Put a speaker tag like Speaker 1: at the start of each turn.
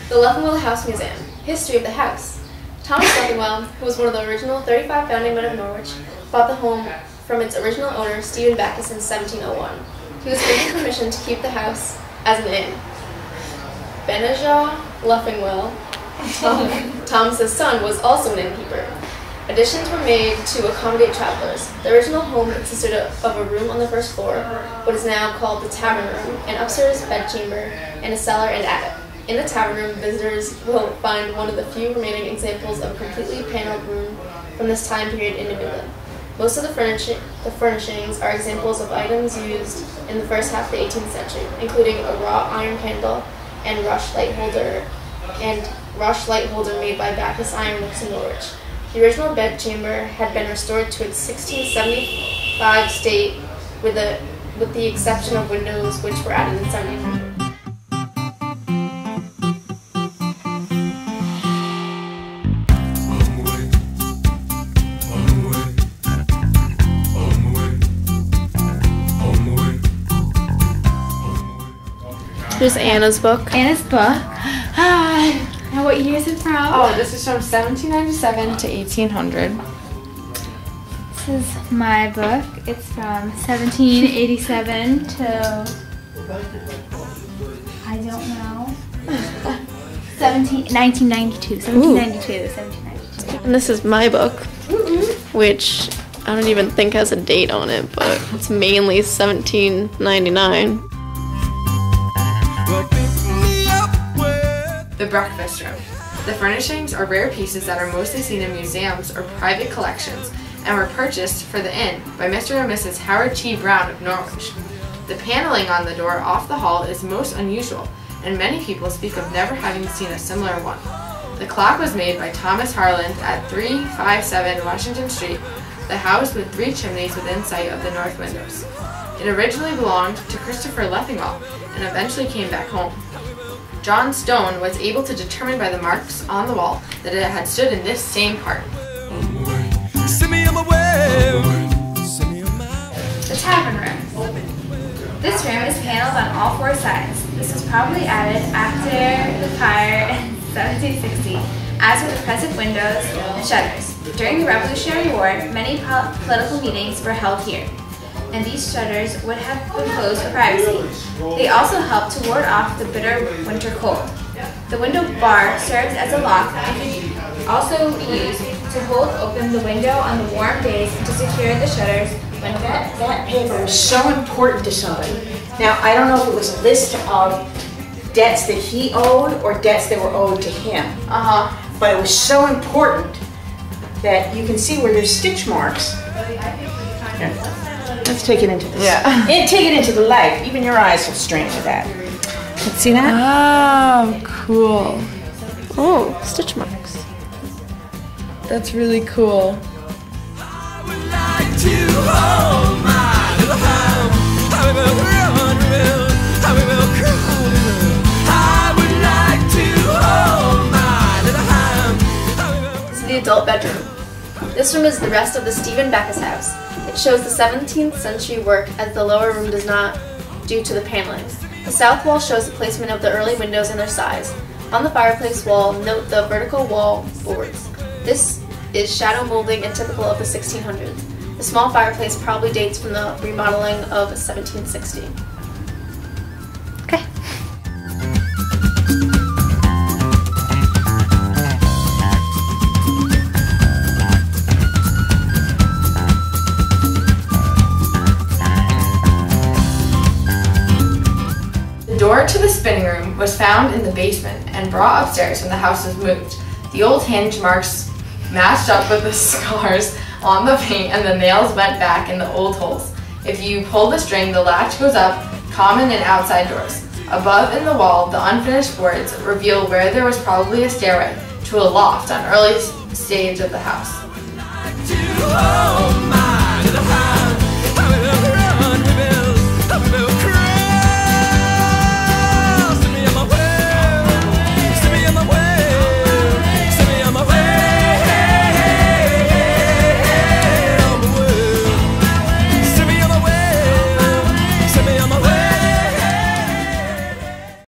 Speaker 1: The Leffingwell House Museum. History of the house. Thomas Leffingwell, who was one of the original 35 founding men of Norwich, bought the home from its original owner, Stephen Backus, in 1701. He was given permission to keep the house as an inn. Benajah Leffingwell, Thomas's son, was also an innkeeper. Additions were made to accommodate travelers. The original home consisted of a room on the first floor, what is now called the tavern room, an upstairs bedchamber, and a cellar and attic. In the tavern room, visitors will find one of the few remaining examples of a completely paneled room from this time period in New England. Most of the furnishings are examples of items used in the first half of the 18th century, including a wrought iron handle and rush light holder made by Backus Ironworks in Norwich. The original bedchamber had been restored to its 1675 state, with the exception of windows which were added in 1700. Here's Anna's book.
Speaker 2: Anna's book. Now what year is it from?
Speaker 3: Oh, this is from 1797 to 1800.
Speaker 2: This is my book. It's from 1787 to, I don't know, 1992.
Speaker 1: And this is my book, which I don't even think has a date on it, but it's mainly 1799.
Speaker 3: The breakfast room. The furnishings are rare pieces that are mostly seen in museums or private collections and were purchased for the inn by Mr. and Mrs. Howard T. Brown of Norwich. The paneling on the door off the hall is most unusual, and many people speak of never having seen a similar one. The clock was made by Thomas Harland at 357 Washington Street, the house with 3 chimneys within sight of the north windows. It originally belonged to Christopher Leffingwell and eventually came back home. John Stone was able to determine by the marks on the wall that it had stood in this same part.
Speaker 2: The tavern room. This room is paneled on all 4 sides. This was probably added after the fire in 1760, as with the present windows and shutters. During the Revolutionary War, many political meetings were held here, and these shutters would have been closed for privacy. They also helped to ward off the bitter winter cold. The window bar serves as a lock and can also be used to hold open the window on the warm days and to secure the shutters when closed.
Speaker 4: That paper was so important to somebody. Now, I don't know if it was a list of debts that he owed or debts that were owed to him. But it was so important that you can see where there's stitch marks. Here. Let's take it into this.
Speaker 3: Yeah.
Speaker 4: Take it into the light. Even your eyes will strain for that. Let's see that?
Speaker 3: Oh, cool.
Speaker 1: Oh, stitch marks.
Speaker 3: That's really cool.
Speaker 1: This is the adult bedroom. This room is the rest of the Stephen Backus house. It shows the 17th century work, as the lower room does not, due to the paneling. The south wall shows the placement of the early windows and their size. On the fireplace wall, note the vertical wall boards. This is shadow molding and typical of the 1600s. The small fireplace probably dates from the remodeling of 1760. Okay.
Speaker 3: The door to the spinning room was found in the basement and brought upstairs when the house was moved. The old hinge marks matched up with the scars on the paint, and the nails went back in the old holes. If you pull the string, the latch goes up, common and outside doors. Above in the wall, the unfinished boards reveal where there was probably a stairway to a loft on early stage of the house.